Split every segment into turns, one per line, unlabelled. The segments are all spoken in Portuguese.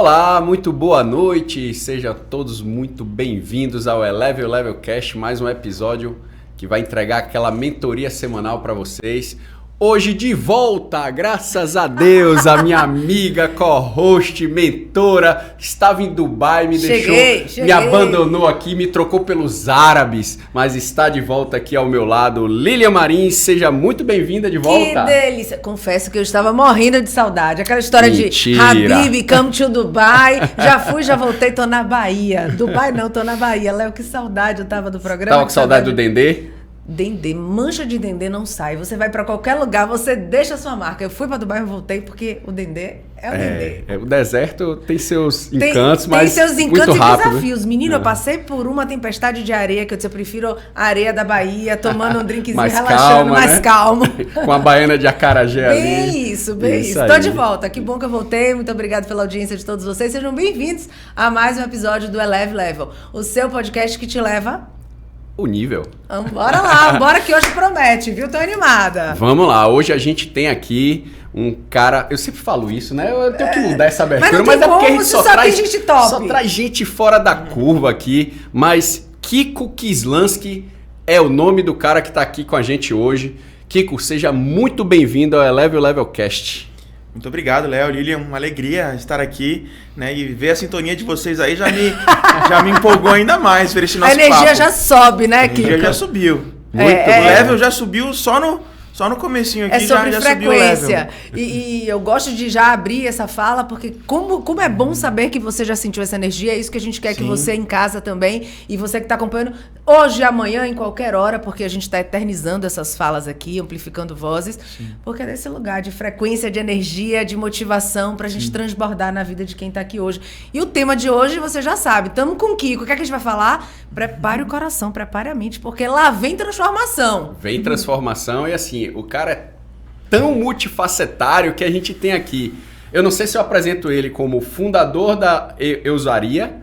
Olá, muito boa noite, sejam todos muito bem-vindos ao Eleve o Level Cast, mais um episódio que vai entregar aquela mentoria semanal para vocês. Hoje de volta, graças a Deus, a minha amiga, co-host, mentora, estava em Dubai, me deixou, me abandonou aqui, me trocou pelos árabes, mas está de volta aqui ao meu lado, Lilian Marins, seja muito bem-vinda de volta.
Que delícia, confesso que eu estava morrendo de saudade, aquela história
Mentira.
De Habib, come to Dubai, já fui, já voltei, tô na Bahia, Dubai não, tô na Bahia, Léo, que saudade eu tava do programa.
Tava com saudade do Dendê?
Dendê, mancha de Dendê não sai. Você vai pra qualquer lugar, você deixa a sua marca. Eu fui pra Dubai e voltei porque o Dendê é o Dendê.
O deserto tem seus encantos, mas
tem seus encantos
muito rápido.
E desafios. Menino, eu passei por uma tempestade de areia, que eu prefiro a areia da Bahia, tomando um drinkzinho,
mais
relaxando,
calma,
mais
né?
calmo.
Com a baiana de acarajé ali.
Bem isso. Tô de volta. Que bom que eu voltei. Muito obrigada pela audiência de todos vocês. Sejam bem-vindos a mais um episódio do Eleve Level, o seu podcast que te leva...
o nível.
Bora lá, bora que hoje promete, viu? Tô animada.
Vamos lá, hoje a gente tem aqui um cara, eu sempre falo isso, né? Eu tenho que mudar essa abertura, mas é porque a gente só traz gente top. Só traz gente fora da curva aqui, mas Kiko Kislansky é o nome do cara que tá aqui com a gente hoje. Kiko, seja muito bem-vindo ao Eleve o Level Cast.
Muito obrigado, Léo, Lilian, uma alegria estar aqui, né, e ver a sintonia de vocês aí já me empolgou ainda mais ver esse nosso papo.
A energia já sobe, né, Kiko?
A energia já subiu. O level já subiu só no comecinho aqui, já subiu o level.
E eu gosto de já abrir essa fala, porque como é bom saber que você já sentiu essa energia, é isso que a gente quer. Sim. Que você em casa também, e você que está acompanhando hoje, amanhã, em qualquer hora, porque a gente está eternizando essas falas aqui, amplificando vozes. Sim. Porque é desse lugar de frequência, de energia, de motivação, pra gente transbordar na vida de quem está aqui hoje. E o tema de hoje, você já sabe, estamos com o Kiko. O que é que a gente vai falar? Prepare o coração, prepare a mente, porque lá vem transformação.
Vem transformação e assim, o cara é tão multifacetário que a gente tem aqui. Eu não sei se eu apresento ele como fundador da Eusaria,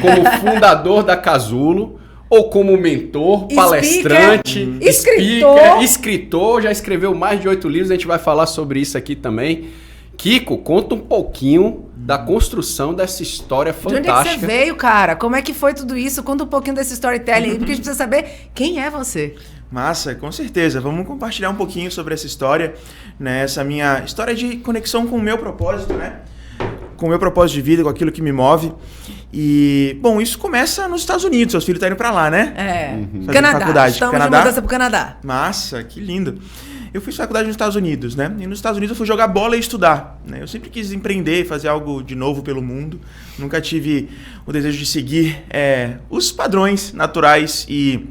como fundador da Casulo, ou como mentor, palestrante, escritor, já escreveu mais de 8 livros, a gente vai falar sobre isso aqui também. Kiko, conta um pouquinho da construção dessa história fantástica.
De onde é que você veio, cara? Como é que foi tudo isso? Conta um pouquinho desse storytelling aí, porque a gente precisa saber quem é você.
Massa, com certeza. Vamos compartilhar um pouquinho sobre essa história, né? Essa minha história de conexão com o meu propósito, né? Com o meu propósito de vida, com aquilo que me move. E, bom, isso começa nos Estados Unidos. Seus filhos estão indo pra lá, né?
Canadá.
Faculdade.
Estamos
Canadá.
de mudança pro Canadá.
Massa, que lindo. Eu fiz faculdade nos Estados Unidos, né? E nos Estados Unidos eu fui jogar bola e estudar, né? Eu sempre quis empreender, fazer algo de novo pelo mundo. Nunca tive o desejo de seguir os padrões naturais e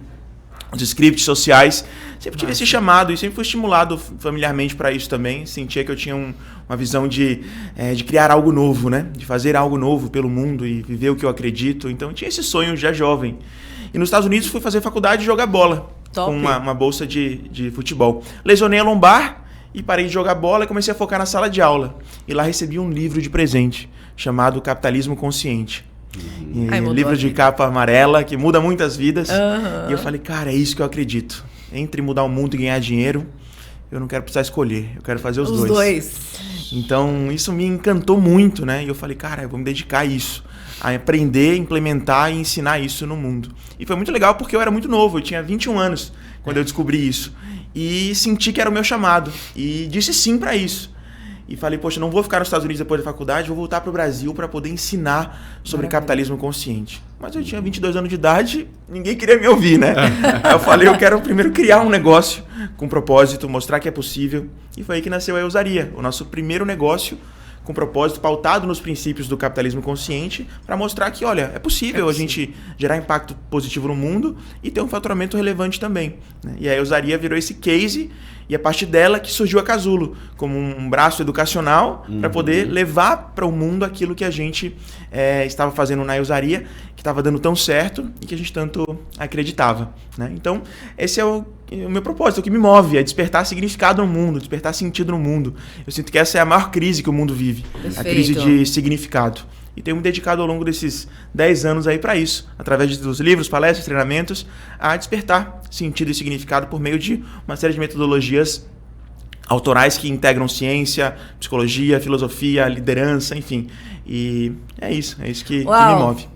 os scripts sociais. Sempre tive esse chamado e sempre fui estimulado familiarmente para isso também. Sentia que eu tinha uma visão de criar algo novo, né? De fazer algo novo pelo mundo e viver o que eu acredito. Então eu tinha esse sonho já jovem. E nos Estados Unidos fui fazer faculdade e jogar bola. Top. Com uma bolsa de futebol. Lesionei a lombar e parei de jogar bola e comecei a focar na sala de aula. E lá recebi um livro de presente chamado Capitalismo Consciente. Livro de capa amarela que muda muitas vidas. E eu falei, cara, é isso que eu acredito. Entre mudar o mundo e ganhar dinheiro, eu não quero precisar escolher. Eu quero fazer os dois. Então isso me encantou muito, né? E eu falei, cara, eu vou me dedicar a isso. A aprender, implementar e ensinar isso no mundo. E foi muito legal porque eu era muito novo, eu tinha 21 anos quando eu descobri isso. E senti que era o meu chamado. E disse sim para isso. E falei, poxa, não vou ficar nos Estados Unidos depois da faculdade, vou voltar para o Brasil para poder ensinar sobre capitalismo consciente. Mas eu tinha 22 anos de idade, ninguém queria me ouvir, né? Aí eu falei, eu quero primeiro criar um negócio com propósito, mostrar que é possível. E foi aí que nasceu a Eusaria, o nosso primeiro negócio com propósito, pautado nos princípios do capitalismo consciente, para mostrar que, olha, é possível a gente gerar impacto positivo no mundo e ter um faturamento relevante também, né? E a Eusaria virou esse case, e a partir dela que surgiu a Casulo, como um braço educacional para poder levar para o mundo aquilo que a gente estava fazendo na Eusaria, que estava dando tão certo e que a gente tanto acreditava, né? Então, esse é o meu propósito, o que me move, é despertar significado no mundo, despertar sentido no mundo. Eu sinto que essa é a maior crise que o mundo vive. Perfeito. A crise de significado. E tenho me dedicado ao longo desses 10 anos aí para isso, através dos livros, palestras, treinamentos, a despertar sentido e significado por meio de uma série de metodologias autorais que integram ciência, psicologia, filosofia, liderança, enfim. E é isso que me move.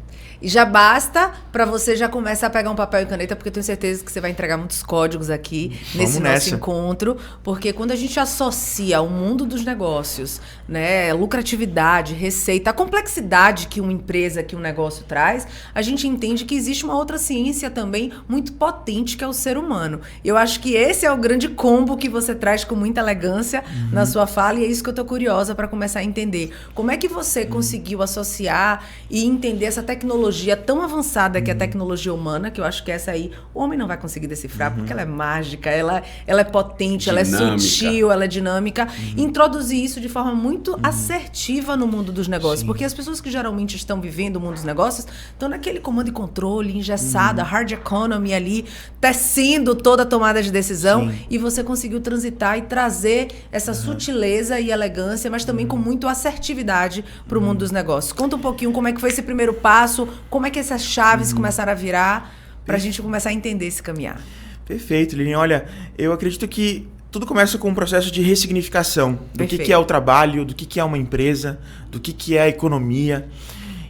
E já basta para você já começar a pegar um papel e caneta, porque eu tenho certeza que você vai entregar muitos códigos aqui nesse nosso encontro, porque quando a gente associa o mundo dos negócios, né, lucratividade, receita, a complexidade que uma empresa, que um negócio traz, a gente entende que existe uma outra ciência também muito potente, que é o ser humano. Eu acho que esse é o grande combo que você traz com muita elegância na sua fala, e é isso que eu tô curiosa para começar a entender. Como é que você conseguiu associar e entender essa tecnologia tão avançada que é a tecnologia humana, que eu acho que essa aí o homem não vai conseguir decifrar, porque ela é mágica, ela é potente, dinâmica. Ela é sutil, ela é dinâmica. E introduzir isso de forma muito assertiva no mundo dos negócios, porque as pessoas que geralmente estão vivendo o mundo dos negócios estão naquele comando e controle, engessado, a hard economy ali, tecendo toda a tomada de decisão, e você conseguiu transitar e trazer essa sutileza e elegância, mas também com muito assertividade para o mundo dos negócios. Conta um pouquinho como é que foi esse primeiro passo, como é que essas chaves começaram a virar para a gente começar a entender esse caminhar.
Perfeito, Lilian. Olha, eu acredito que tudo começa com um processo de ressignificação do que é o trabalho, do que é uma empresa, do que é a economia.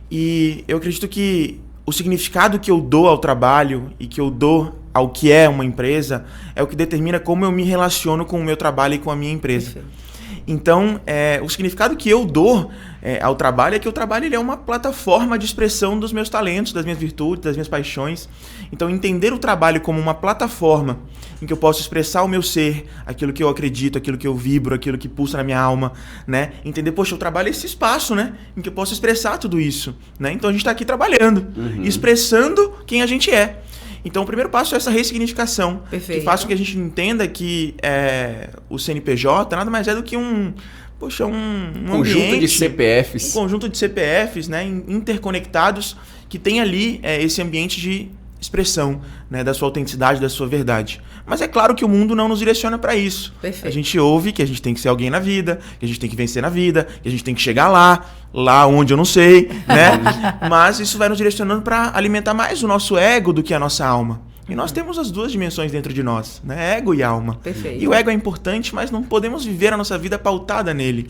E eu acredito que o significado que eu dou ao trabalho e que eu dou ao que é uma empresa é o que determina como eu me relaciono com o meu trabalho e com a minha empresa. Perfeito. Então, o significado que eu dou ao trabalho é que o trabalho ele é uma plataforma de expressão dos meus talentos, das minhas virtudes, das minhas paixões. Então, entender o trabalho como uma plataforma em que eu posso expressar o meu ser, aquilo que eu acredito, aquilo que eu vibro, aquilo que pulsa na minha alma, né? Entender, poxa, o trabalho é esse espaço, né? Em que eu posso expressar tudo isso, né? Então, a gente está aqui trabalhando, expressando quem a gente é. Então, o primeiro passo é essa ressignificação. Perfeito. Que faz com que a gente entenda que o CNPJ nada mais é do que um
conjunto
ambiente,
de CPFs.
Um conjunto de CPFs, né, interconectados, que tem ali esse ambiente de expressão, né, da sua autenticidade, da sua verdade. Mas é claro que o mundo não nos direciona para isso. Perfeito. A gente ouve que a gente tem que ser alguém na vida, que a gente tem que vencer na vida, que a gente tem que chegar lá onde eu não sei, né? Mas isso vai nos direcionando para alimentar mais o nosso ego do que a nossa alma. E nós temos as duas dimensões dentro de nós, né? Ego e alma. Perfeito. E o ego é importante, mas não podemos viver a nossa vida pautada nele.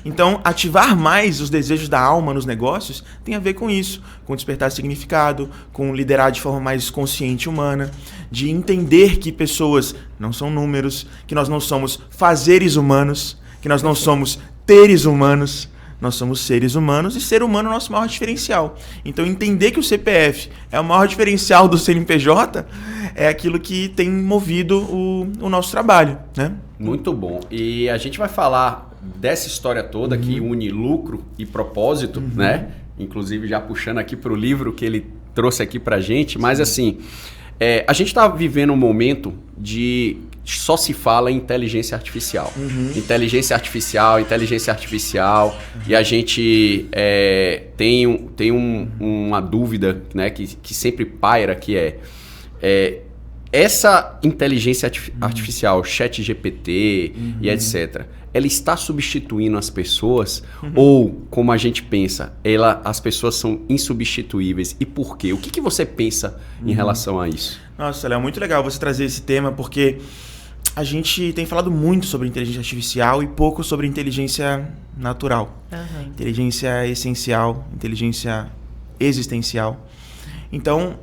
Então, ativar mais os desejos da alma nos negócios tem a ver com isso, com despertar significado, com liderar de forma mais consciente e humana, de entender que pessoas não são números, que nós não somos fazeres humanos, que nós não somos teres humanos, nós somos seres humanos e ser humano é o nosso maior diferencial. Então, entender que o CPF é o maior diferencial do CNPJ é aquilo que tem movido o nosso trabalho, né?
Muito bom. E a gente vai falar dessa história toda que une lucro e propósito, né? Inclusive já puxando aqui para o livro que ele trouxe aqui para a gente. Mas assim, a gente está vivendo um momento de só se fala em inteligência artificial. Inteligência artificial. E a gente tem uma dúvida, né, que sempre paira, que essa inteligência artificial, ChatGPT e etc., ela está substituindo as pessoas? Ou, como a gente pensa, as pessoas são insubstituíveis? E por quê? O que você pensa em relação a isso?
Nossa, Léo, muito legal você trazer esse tema, porque a gente tem falado muito sobre inteligência artificial e pouco sobre inteligência natural. Inteligência essencial, inteligência existencial. Então,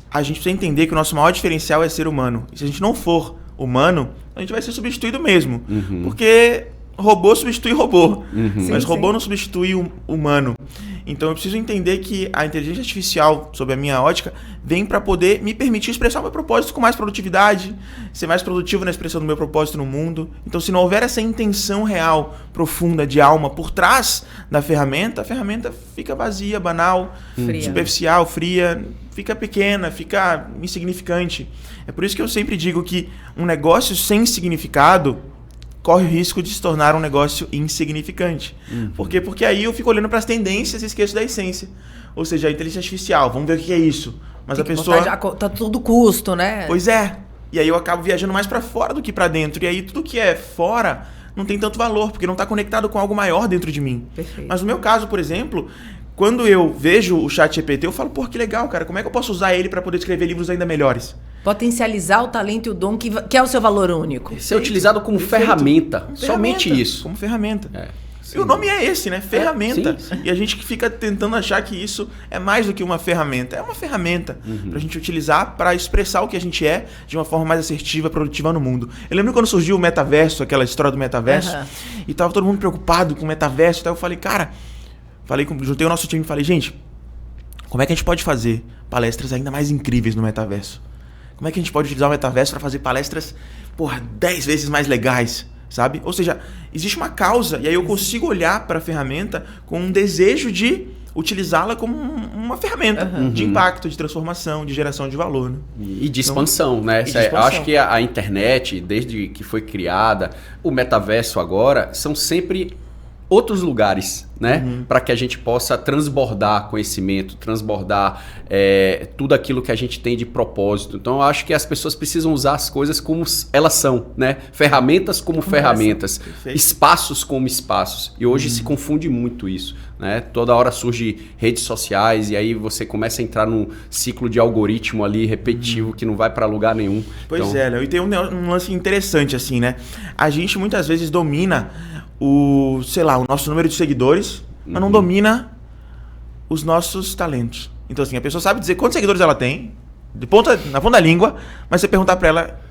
a gente precisa entender que o nosso maior diferencial é ser humano. E se a gente não for humano, a gente vai ser substituído mesmo. Porque robô substitui robô, mas robô não substitui o humano. Então eu preciso entender que a inteligência artificial, sob a minha ótica, vem para poder me permitir expressar o meu propósito com mais produtividade, ser mais produtivo na expressão do meu propósito no mundo. Então, se não houver essa intenção real, profunda, de alma por trás da ferramenta, a ferramenta fica vazia, banal, superficial, fria, fica pequena, fica insignificante. É por isso que eu sempre digo que um negócio sem significado corre o risco de se tornar um negócio insignificante. Por quê? Porque aí eu fico olhando para as tendências e esqueço da essência. Ou seja, a inteligência artificial, vamos ver o que é isso. Mas a pessoa...
Tá tudo custo, né?
Pois é. E aí eu acabo viajando mais para fora do que para dentro. E aí tudo que é fora não tem tanto valor, porque não está conectado com algo maior dentro de mim. Perfeito. Mas no meu caso, por exemplo, quando eu vejo o ChatGPT, eu falo, pô, que legal, cara. Como é que eu posso usar ele para poder escrever livros ainda melhores?
Potencializar o talento e o dom que é o seu valor único.
Ser utilizado como ferramenta. Somente isso.
Como ferramenta. E o nome é esse, né? Ferramenta.
Sim.
E a gente que fica tentando achar que isso é mais do que uma ferramenta. É uma ferramenta pra gente utilizar para expressar o que a gente é de uma forma mais assertiva, produtiva no mundo. Eu lembro quando surgiu o metaverso, aquela história do metaverso, e tava todo mundo preocupado com o metaverso. Então eu falei, cara, juntei o nosso time e falei, gente, como é que a gente pode fazer palestras ainda mais incríveis no metaverso? Como é que a gente pode utilizar o metaverso para fazer palestras, 10 vezes mais legais? Sabe? Ou seja, existe uma causa e aí eu consigo olhar para a ferramenta com um desejo de utilizá-la como uma ferramenta de impacto, de transformação, de geração de valor. Né?
E de expansão, né? Eu acho que a internet, desde que foi criada, o metaverso agora, são sempre outros lugares, né? Para que a gente possa transbordar conhecimento, transbordar tudo aquilo que a gente tem de propósito. Então, eu acho que as pessoas precisam usar as coisas como elas são, né? Ferramentas como ferramentas, espaços como espaços. E hoje se confunde muito isso, né? Toda hora surge redes sociais e aí você começa a entrar num ciclo de algoritmo ali repetitivo que não vai para lugar nenhum.
Pois então... Léo, e tem um lance interessante assim, né? A gente muitas vezes domina o nosso número de seguidores, mas não domina os nossos talentos. Então, assim, a pessoa sabe dizer quantos seguidores ela tem, na ponta da língua, mas você perguntar pra ela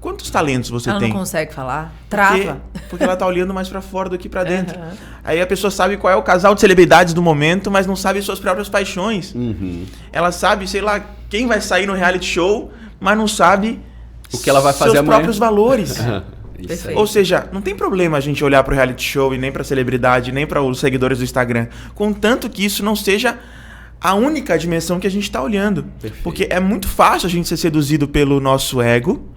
quantos talentos você tem.
Ela não consegue falar, trava.
Porque ela tá olhando mais pra fora do que pra dentro. Aí a pessoa sabe qual é o casal de celebridades do momento, mas não sabe suas próprias paixões. Ela sabe, quem vai sair no reality show, mas não sabe
o que ela vai fazer
seus
amanhã.
Próprios valores.
Perfeito.
Ou seja, não tem problema a gente olhar para o reality show e nem para a celebridade, nem para os seguidores do Instagram, contanto que isso não seja a única dimensão que a gente está olhando. Perfeito. Porque é muito fácil a gente ser seduzido pelo nosso ego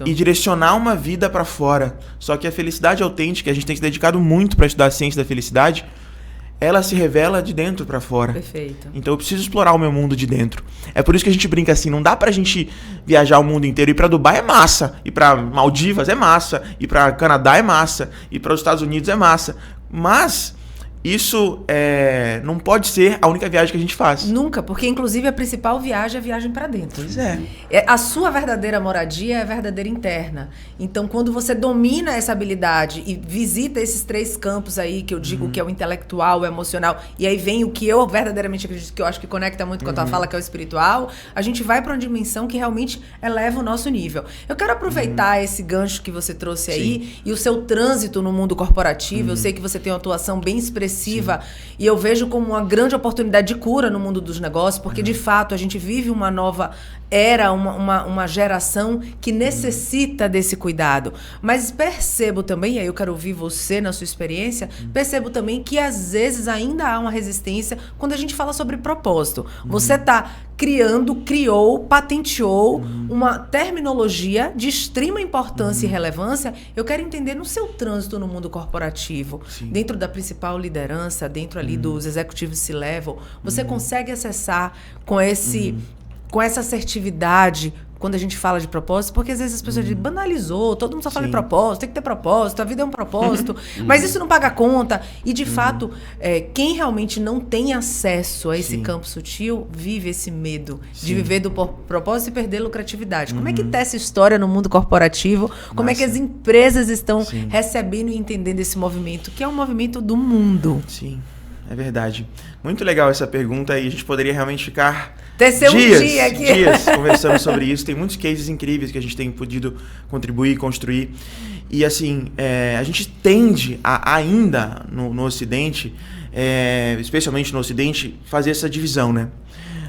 e direcionar uma vida para fora. Só que a felicidade autêntica, a gente tem se dedicado muito para estudar a ciência da felicidade, ela se revela de dentro para fora.
Perfeito.
Então eu preciso explorar o meu mundo de dentro. É por isso que a gente brinca assim, não dá pra gente viajar o mundo inteiro. Ir pra Dubai é massa, ir pra Maldivas é massa, ir pra Canadá é massa, ir para os Estados Unidos é massa. Mas isso não pode ser a única viagem que a gente faz.
Nunca, porque inclusive a principal viagem é a viagem para dentro.
Pois é.
A sua verdadeira moradia é a verdadeira interna. Então, quando você domina essa habilidade e visita esses 3 campos aí, que eu digo que é o intelectual, o emocional, e aí vem o que eu verdadeiramente acredito, que eu acho que conecta muito com a tua fala, que é o espiritual, a gente vai para uma dimensão que realmente eleva o nosso nível. Eu quero aproveitar esse gancho que você trouxe aí e o seu trânsito no mundo corporativo. Eu sei que você tem uma atuação bem expressiva. E eu vejo como uma grande oportunidade de cura no mundo dos negócios, porque de fato a gente vive uma nova era, uma geração que necessita desse cuidado. Mas percebo também, e aí eu quero ouvir você na sua experiência, percebo também que às vezes ainda há uma resistência quando a gente fala sobre propósito. Você criou, patenteou uma terminologia de extrema importância e relevância. Eu quero entender no seu trânsito no mundo corporativo, dentro da principal liderança, dentro ali dos executivos C-level, você consegue acessar com essa assertividade quando a gente fala de propósito, porque às vezes as pessoas dizem, banalizou, todo mundo só fala em propósito, tem que ter propósito, a vida é um propósito, mas isso não paga conta. E de fato, quem realmente não tem acesso a esse campo sutil, vive esse medo de viver do propósito e perder lucratividade. Como é que tá essa história no mundo corporativo? Como é que as empresas estão recebendo e entendendo esse movimento, que é um movimento do mundo?
Sim, é verdade. Muito legal essa pergunta e a gente poderia realmente ficar dias conversando sobre isso. Tem muitos cases incríveis que a gente tem podido contribuir, construir. E assim, a gente tende a ainda no Ocidente, especialmente no Ocidente, fazer essa divisão, né?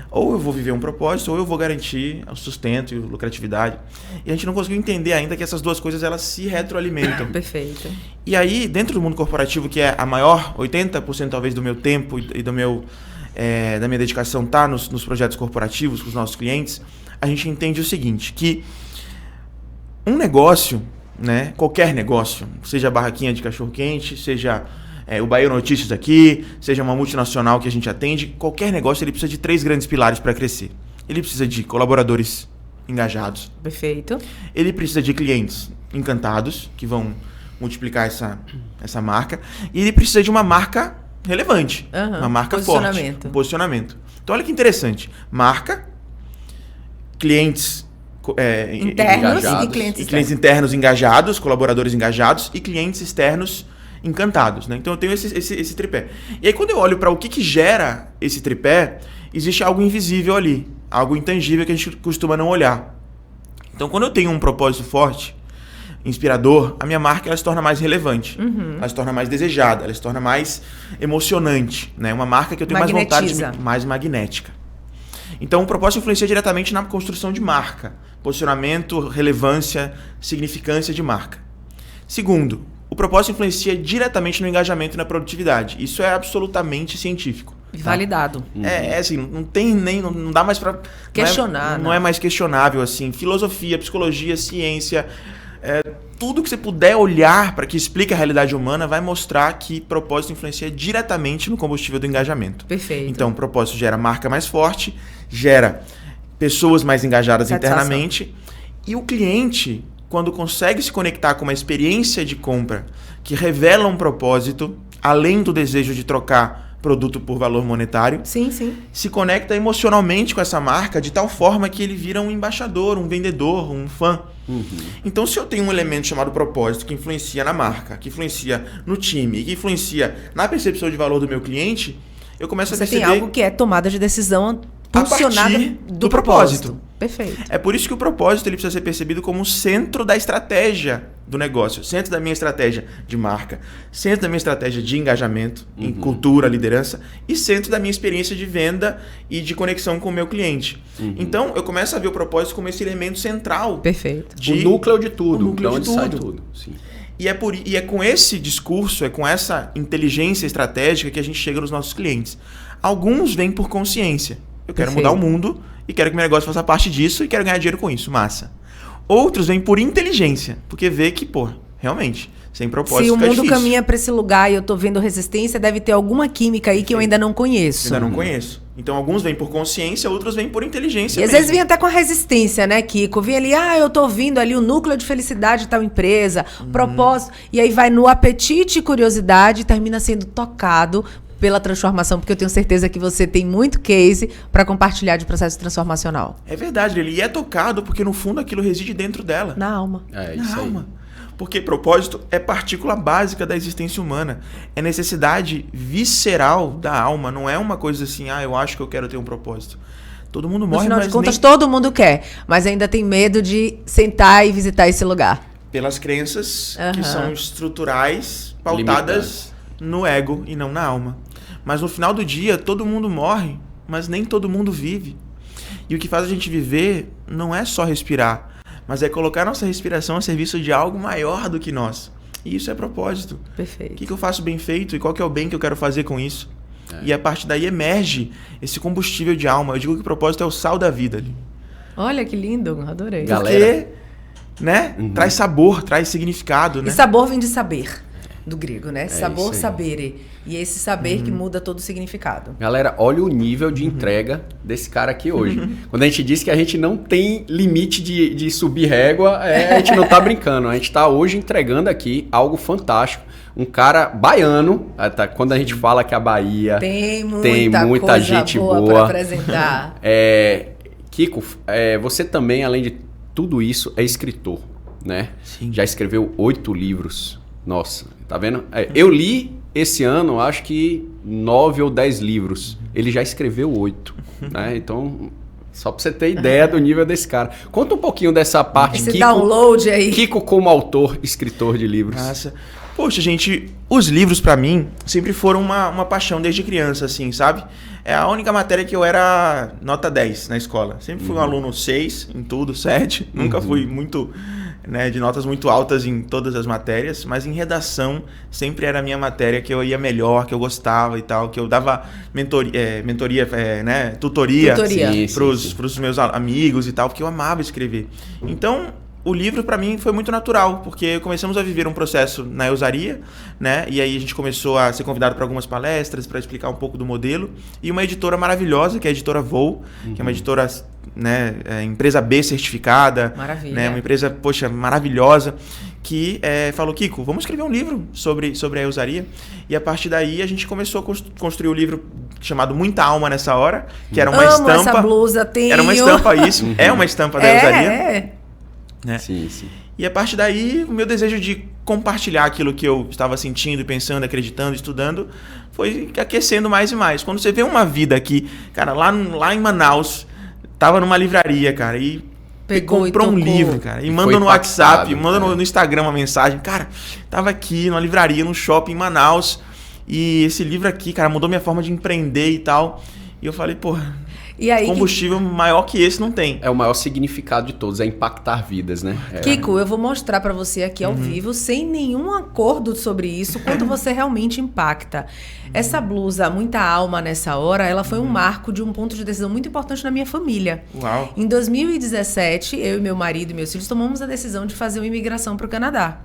Ou eu vou viver um propósito, ou eu vou garantir o sustento e a lucratividade. E a gente não conseguiu entender ainda que essas duas coisas, elas se retroalimentam.
Perfeito.
E aí, dentro do mundo corporativo, que é a maior, 80% talvez do meu tempo e da minha dedicação tá nos projetos corporativos com os nossos clientes, a gente entende o seguinte, que um negócio, né, qualquer negócio, seja a barraquinha de cachorro-quente, seja o Bahia Notícias aqui, seja uma multinacional que a gente atende, qualquer negócio ele precisa de 3 grandes pilares para crescer. Ele precisa de colaboradores engajados.
Perfeito.
Ele precisa de clientes encantados, que vão multiplicar essa marca. E ele precisa de uma marca relevante, uma marca forte. Um posicionamento. Então, olha que interessante. Marca, clientes
internos
e clientes internos engajados, colaboradores engajados e clientes externos encantados, né? Então eu tenho esse tripé. E aí quando eu olho para o que gera esse tripé, existe algo invisível ali, algo intangível que a gente costuma não olhar. Então quando eu tenho um propósito forte, inspirador, a minha marca ela se torna mais relevante, ela se torna mais desejada, ela se torna mais emocionante, né? Uma marca que eu tenho mais vontade, mais magnética. Então o propósito influencia diretamente na construção de marca, posicionamento, relevância, significância de marca. Segundo, o propósito influencia diretamente no engajamento e na produtividade. Isso é absolutamente científico.
Validado.
É assim, não tem nem, não dá mais para
questionar.
Não é mais questionável assim. Filosofia, psicologia, ciência, tudo que você puder olhar para que explique a realidade humana vai mostrar que propósito influencia diretamente no combustível do engajamento.
Perfeito.
Então, o propósito gera marca mais forte, gera pessoas mais engajadas internamente e o cliente, quando consegue se conectar com uma experiência de compra que revela um propósito, além do desejo de trocar produto por valor monetário, se conecta emocionalmente com essa marca de tal forma que ele vira um embaixador, um vendedor, um fã. Então, se eu tenho um elemento chamado propósito que influencia na marca, que influencia no time, que influencia na percepção de valor do meu cliente, eu começo a perceber...
Você tem algo que é tomada de decisão funcionada do propósito. Perfeito.
É por isso que o propósito ele precisa ser percebido como o centro da estratégia do negócio, centro da minha estratégia de marca, centro da minha estratégia de engajamento, em cultura, liderança, e centro da minha experiência de venda e de conexão com o meu cliente. Então, eu começo a ver o propósito como esse elemento central.
Perfeito.
O núcleo de tudo.
O núcleo
de
onde
sai tudo. Sim.
E é com esse discurso, é com essa inteligência estratégica que a gente chega nos nossos clientes. Alguns vêm por consciência. Eu quero mudar o mundo e quero que meu negócio faça parte disso e quero ganhar dinheiro com isso. Massa. Outros vêm por inteligência, porque vê que, realmente, sem propósito
fica difícil. Se o mundo caminha para esse lugar e eu tô vendo resistência, deve ter alguma química aí que eu ainda não conheço.
Ainda não conheço. Então, alguns vêm por consciência, outros vêm por inteligência
E às vezes vem até com a resistência, né, Kiko? Vem ali, eu tô ouvindo ali o núcleo de felicidade de tal empresa, propósito, e aí vai no apetite e curiosidade e termina sendo tocado pela transformação, porque eu tenho certeza que você tem muito case para compartilhar de processo transformacional.
É verdade, ele é tocado porque no fundo aquilo reside dentro dela.
Na alma.
É isso
Na
aí.
alma. Porque propósito é partícula básica da existência humana. É necessidade visceral da alma. Não é uma coisa assim, eu acho que eu quero ter um propósito. Todo mundo morre,
mas no final de contas, todo mundo quer, mas ainda tem medo de sentar e visitar esse lugar.
Pelas crenças que são estruturais, pautadas no ego e não na alma. Mas no final do dia, todo mundo morre, mas nem todo mundo vive. E o que faz a gente viver não é só respirar, mas é colocar nossa respiração a serviço de algo maior do que nós. E isso é propósito.
Perfeito.
O que eu faço bem feito e qual que é o bem que eu quero fazer com isso? E a partir daí emerge esse combustível de alma. Eu digo que o propósito é o sal da vida ali.
Olha que lindo, adorei.
Porque, traz sabor, traz significado, né?
E sabor vem de saber. Do grego, né? Sabor, sabere. E esse saber que muda todo o significado.
Galera, olha o nível de entrega desse cara aqui hoje. Quando a gente diz que a gente não tem limite de subir régua, a gente não tá brincando. A gente tá hoje entregando aqui algo fantástico. Um cara baiano, quando a gente fala que a Bahia tem muita gente boa
para apresentar.
Kiko, você também, além de tudo isso, é escritor, né?
Sim.
Já escreveu 8 livros. Nossa, tá vendo? Eu li esse ano, acho que 9 ou 10 livros. Ele já escreveu 8, né? Então, só pra você ter ideia do nível desse cara. Conta um pouquinho dessa parte.
Esse download aí.
Kiko como autor, escritor de livros.
Nossa. Poxa, gente, os livros pra mim sempre foram uma paixão desde criança, assim, sabe? É a única matéria que eu era nota 10 na escola. Sempre fui um aluno 6 em tudo, 7. Nunca fui muito... de notas muito altas em todas as matérias, mas em redação sempre era a minha matéria que eu ia melhor, que eu gostava e tal, que eu dava tutoria para os meus amigos e tal, porque eu amava escrever. Então, o livro para mim foi muito natural, porque começamos a viver um processo na Eusaria, né? E aí a gente começou a ser convidado para algumas palestras, para explicar um pouco do modelo, e uma editora maravilhosa, que é a editora Voo, que é uma editora, empresa B certificada,
maravilha.
Uma empresa, maravilhosa, que falou, Kiko, vamos escrever um livro sobre a Eusaria. E a partir daí a gente começou a construir o livro chamado Muita Alma Nessa Hora, que era uma estampa.
Essa blusa, tenho.
Era uma estampa, isso. É uma estampa da Eusaria.
Né?
Sim. E a partir daí, o meu desejo de compartilhar aquilo que eu estava sentindo, pensando, acreditando, estudando, foi aquecendo mais e mais. Quando você vê uma vida aqui, cara, lá em Manaus, tava numa livraria, cara, e comprou um livro, cara, e manda no WhatsApp, manda no Instagram uma mensagem. Cara, tava aqui numa livraria, num shopping em Manaus, e esse livro aqui, cara, mudou minha forma de empreender e tal. E eu falei, porra,
e aí,
combustível maior que esse não tem.
É o maior significado de todos, é impactar vidas, né?
Kiko, eu vou mostrar pra você aqui ao vivo, sem nenhum acordo sobre isso, quanto você realmente impacta. Essa blusa, Muita Alma Nessa Hora, ela foi um marco de um ponto de decisão muito importante na minha família.
Uau.
Em 2017, eu e meu marido e meus filhos tomamos a decisão de fazer uma imigração pro Canadá.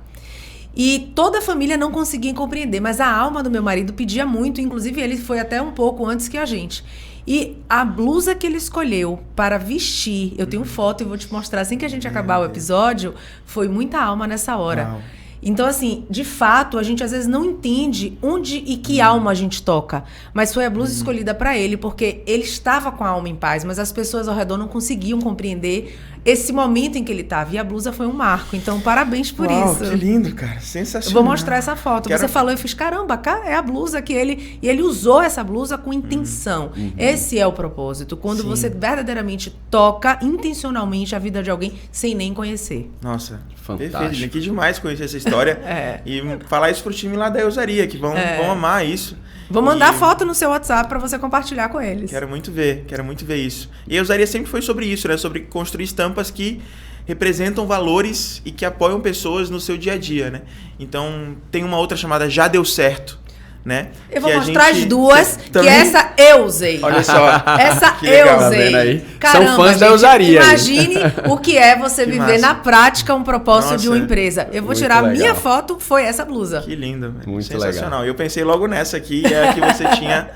E toda a família não conseguia compreender, mas a alma do meu marido pedia muito, inclusive ele foi até um pouco antes que a gente. E a blusa que ele escolheu para vestir, eu tenho foto e vou te mostrar assim que a gente acabar o episódio, foi Muita Alma Nessa Hora.
Uau.
Então, assim, de fato, a gente às vezes não entende onde e que alma a gente toca. Mas foi a blusa escolhida para ele, porque ele estava com a alma em paz, mas as pessoas ao redor não conseguiam compreender esse momento em que ele estava. E a blusa foi um marco. Então, parabéns por isso.
Que lindo, cara. Sensacional.
Eu vou mostrar essa foto. Você falou, eu fiz, caramba, cara, é a blusa que ele... E ele usou essa blusa com intenção. Esse é o propósito. Quando você verdadeiramente toca intencionalmente a vida de alguém sem nem conhecer.
Nossa,
fantástico.
Perfeito. Que demais conhecer essa história. E falar isso pro time lá da Eusaria, que vão amar isso.
Vou mandar foto no seu WhatsApp para você compartilhar com eles.
Quero muito ver isso. E a Eusaria sempre foi sobre isso, né? Sobre construir estampas que representam valores e que apoiam pessoas no seu dia a dia, né? Então, tem uma outra chamada Já Deu Certo, né?
Eu vou mostrar as duas, que essa eu usei.
Olha só.
Essa
que legal.
eu usei.
Tá aí?
Caramba,
são fãs
gente,
da Eusaria.
Imagine o que é você
Que
viver
massa.
na prática um propósito
Nossa,
de uma empresa. Eu vou
muito
tirar a
legal.
minha foto, foi essa blusa.
Que lindo, velho.
Muito
Sensacional.
legal.
E eu pensei logo nessa aqui, é a que você tinha...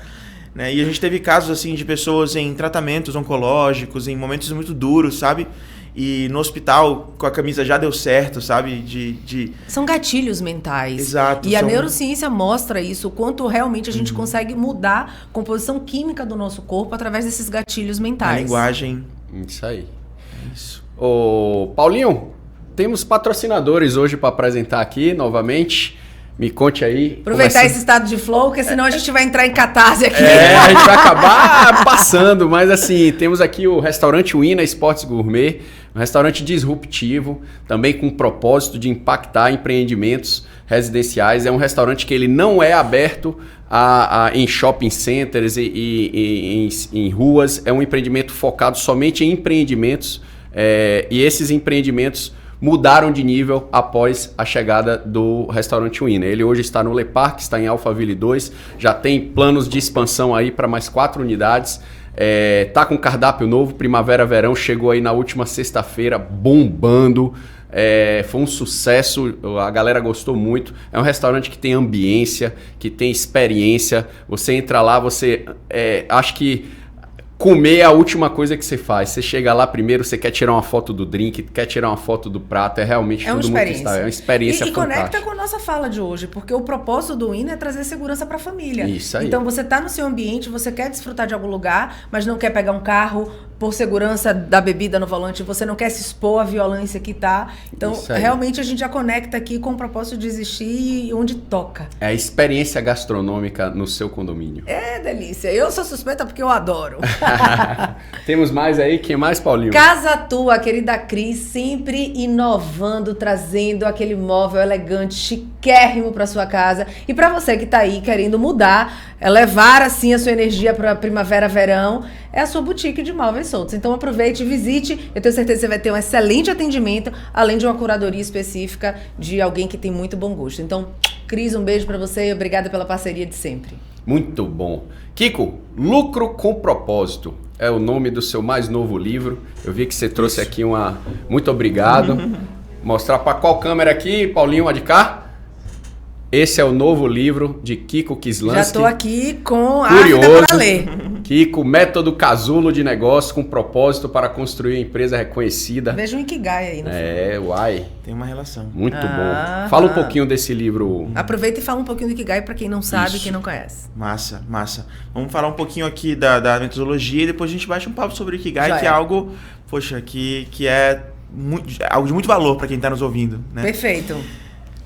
Né? E a gente teve casos assim de pessoas em tratamentos oncológicos, em momentos muito duros, sabe? E no hospital, com a camisa Já Deu Certo, sabe?
São gatilhos mentais.
Exato.
E a neurociência mostra isso, o quanto realmente a gente consegue mudar a composição química do nosso corpo através desses gatilhos
A
mentais.
linguagem.
Isso aí.
Isso.
Ô, Paulinho, temos patrocinadores hoje para apresentar aqui novamente. Me conte aí.
Aproveitar esse estado de flow, porque senão a gente vai entrar em catarse aqui.
A gente vai acabar passando, mas assim, temos aqui o restaurante Wina Esportes Gourmet, um restaurante disruptivo, também com o propósito de impactar empreendimentos residenciais. É um restaurante que ele não é aberto em shopping centers e em ruas, é um empreendimento focado somente em empreendimentos, e esses empreendimentos mudaram de nível após a chegada do restaurante Wina. Ele hoje está no Le Parc, está em Alphaville 2, já tem planos de expansão aí para mais 4 unidades. Tá com cardápio novo, primavera-verão, chegou aí na última sexta-feira, bombando. Foi um sucesso, a galera gostou muito. É um restaurante que tem ambiência, que tem experiência. Você entra lá, você acho que comer é a última coisa que você faz. Você chega lá primeiro, você quer tirar uma foto do drink, quer tirar uma foto do prato, é realmente tudo muito estável. É uma experiência fantástica.
E conecta com a nossa fala de hoje, porque o propósito do Wina é trazer segurança para a família.
Isso aí.
Então você está no seu ambiente, você quer desfrutar de algum lugar, mas não quer pegar um carro por segurança da bebida no volante, você não quer se expor à violência que tá. Então, realmente a gente já conecta aqui com o propósito de existir e onde toca.
É a experiência gastronômica no seu condomínio.
É delícia. Eu sou suspeita porque eu adoro.
Temos mais aí? Quem mais, Paulinho?
Casa Tua, querida Cris, sempre inovando, trazendo aquele móvel elegante, chiquérrimo para sua casa. E para você que tá aí querendo mudar, levar assim a sua energia para primavera, verão, é a sua boutique de móveis soltos. Então aproveite, visite. Eu tenho certeza que você vai ter um excelente atendimento, além de uma curadoria específica de alguém que tem muito bom gosto. Então, Cris, um beijo para você e obrigada pela parceria de sempre.
Muito bom. Kiko, Lucro com Propósito é o nome do seu mais novo livro. Eu vi que você trouxe aqui uma... Muito obrigado. Mostrar para qual câmera aqui, Paulinho, a de cá? Esse é o novo livro de Kiko Kislansky.
Já estou aqui com a
Curioso.
para ler.
Kiko, método casulo de negócio com propósito para construir uma empresa reconhecida.
Veja um Ikigai aí no fundo.
Uai.
Tem uma relação.
Muito bom. Fala um pouquinho desse livro.
Aproveita e fala um pouquinho do Ikigai para quem não sabe e quem não conhece.
Massa, massa. Vamos falar um pouquinho aqui da metodologia e depois a gente bate um papo sobre o Ikigai, que é algo, poxa, que é algo de muito valor para quem está nos ouvindo, né?
Perfeito.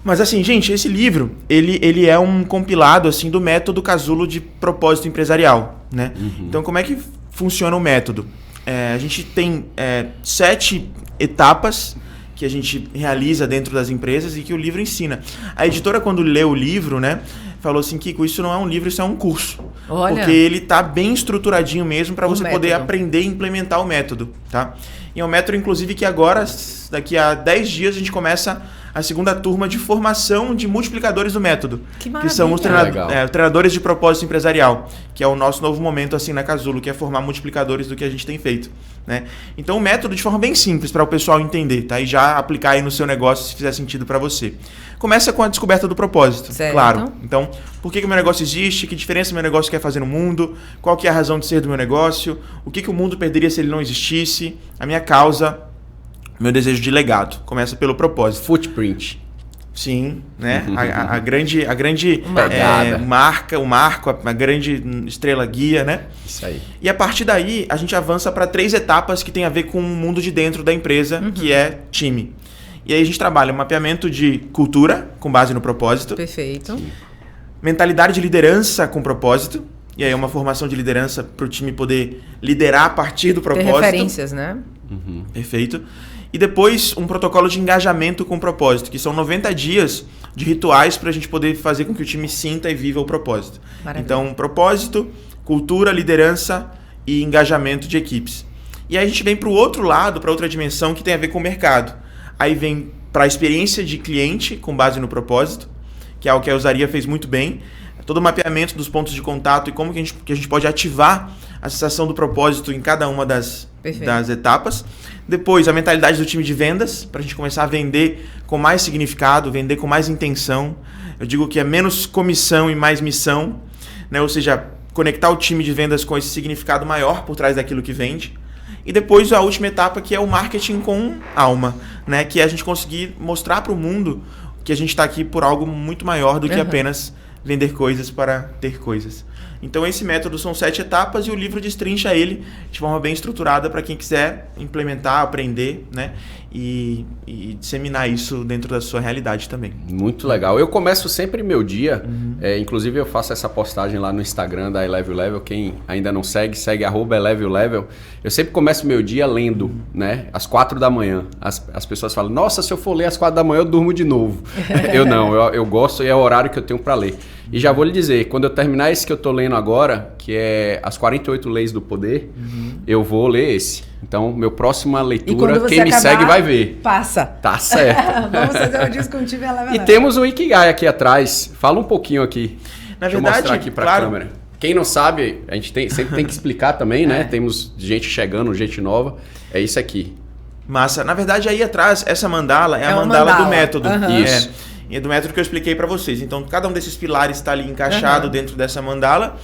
Mas assim, gente, esse livro, ele é um compilado assim do método Casulo de propósito empresarial, né? Então, como é que funciona o método? A gente tem 7 etapas que a gente realiza dentro das empresas e que o livro ensina. A editora, quando leu o livro, né, falou assim, Kiko, isso não é um livro, isso é um curso.
Olha.
Porque ele tá bem estruturadinho mesmo para você poder
método.
aprender e implementar o método, tá? E é um método, inclusive, que agora, daqui a 10 dias, a gente começa a segunda turma de formação de multiplicadores do método.
Que
são os
maravilha.
treinadores de propósito empresarial, que é o nosso novo momento assim na Casulo, que é formar multiplicadores do que a gente tem feito, né? Então o método de forma bem simples para o pessoal entender, tá? E já aplicar aí no seu negócio se fizer sentido para você. Começa com a descoberta do propósito,
certo.
claro. Então, por que o meu negócio existe? Que diferença o meu negócio quer fazer no mundo? Qual que é a razão de ser do meu negócio? O que o mundo perderia se ele não existisse? A minha causa, meu desejo de legado. Começa pelo propósito.
Footprint.
Sim, né? A grande marco, a grande estrela guia, né?
Isso aí.
E a partir daí, a gente avança para 3 etapas que tem a ver com o mundo de dentro da empresa, que é time. E aí a gente trabalha mapeamento de cultura, com base no propósito.
Perfeito.
Mentalidade de liderança com propósito. E aí uma formação de liderança para o time poder liderar a partir do propósito.
Ter referências, né?
Perfeito. E depois um protocolo de engajamento com propósito, que são 90 dias de rituais para a gente poder fazer com que o time sinta e viva o propósito.
Maravilha.
Então, propósito, cultura, liderança e engajamento de equipes. E aí a gente vem para o outro lado, para outra dimensão que tem a ver com o mercado. Aí vem para a experiência de cliente com base no propósito, que é algo que a Usaria fez muito bem. Todo o mapeamento dos pontos de contato e como que a gente pode ativar a sensação do propósito em cada uma das etapas. Depois, a mentalidade do time de vendas, para a gente começar a vender com mais significado, vender com mais intenção. Eu digo que é menos comissão e mais missão, né? Ou seja, conectar o time de vendas com esse significado maior por trás daquilo que vende. E depois, a última etapa, que é o marketing com alma, né? Que é a gente conseguir mostrar para o mundo que a gente está aqui por algo muito maior do que apenas vender coisas para ter coisas. Então esse método são 7 etapas e o livro destrincha ele de forma bem estruturada para quem quiser implementar, aprender, né? E disseminar isso dentro da sua realidade também.
Muito legal. Eu começo sempre meu dia, inclusive eu faço essa postagem lá no Instagram da Eleve o Level. Quem ainda não segue @EleveOLevel. Eu sempre começo meu dia lendo, né? Às 4 da manhã. As pessoas falam, nossa, se eu for ler às 4 da manhã eu durmo de novo. Eu não, eu gosto e é o horário que eu tenho para ler. E já vou lhe dizer, quando eu terminar esse que eu tô lendo agora, que é As 48 Leis do Poder, eu vou ler esse. Então, meu próxima leitura, quem me segue vai ver.
Passa.
Tá certo.
Vamos fazer um discontínuo e leva.
E temos o Ikigai aqui atrás. Fala um pouquinho aqui.
Na
Deixa eu
verdade,
mostrar aqui pra câmera. Quem não sabe, a gente sempre tem que explicar também, né? Temos gente chegando, gente nova. É isso aqui.
Massa. Na verdade, aí atrás, essa mandala é a mandala do método.
Isso.
É do método que eu expliquei para vocês. Então, cada um desses pilares está ali encaixado dentro dessa mandala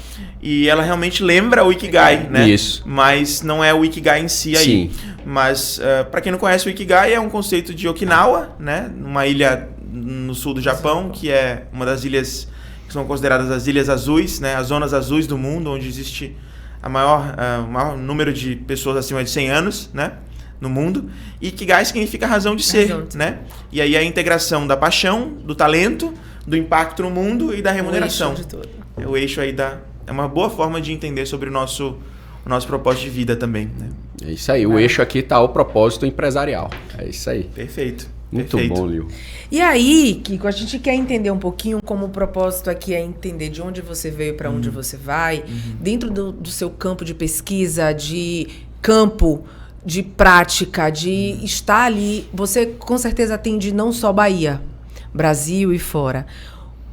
e ela realmente lembra o Ikigai, né?
Isso.
Mas não é o Ikigai em si aí.
Sim.
Mas, para quem não conhece, o Ikigai é um conceito de Okinawa, né? Uma ilha no sul do Japão, que é uma das ilhas que são consideradas as Ilhas Azuis, né? As zonas azuis do mundo, onde existe o maior número de pessoas acima de 100 anos, né? No mundo, e Ikigai significa razão de ser, né? E aí a integração da paixão, do talento, do impacto no mundo e da remuneração.
O eixo de tudo.
É o eixo aí é uma boa forma de entender sobre o nosso propósito de vida também, né?
É isso aí, o eixo aqui tá o propósito empresarial. É isso aí.
Perfeito.
Muito bom, Lil.
E aí, Kiko, a gente quer entender um pouquinho como o propósito aqui é entender de onde você veio para onde você vai, dentro do seu campo de pesquisa, de campo de prática, de estar ali. Você com certeza atende não só Bahia, Brasil e fora.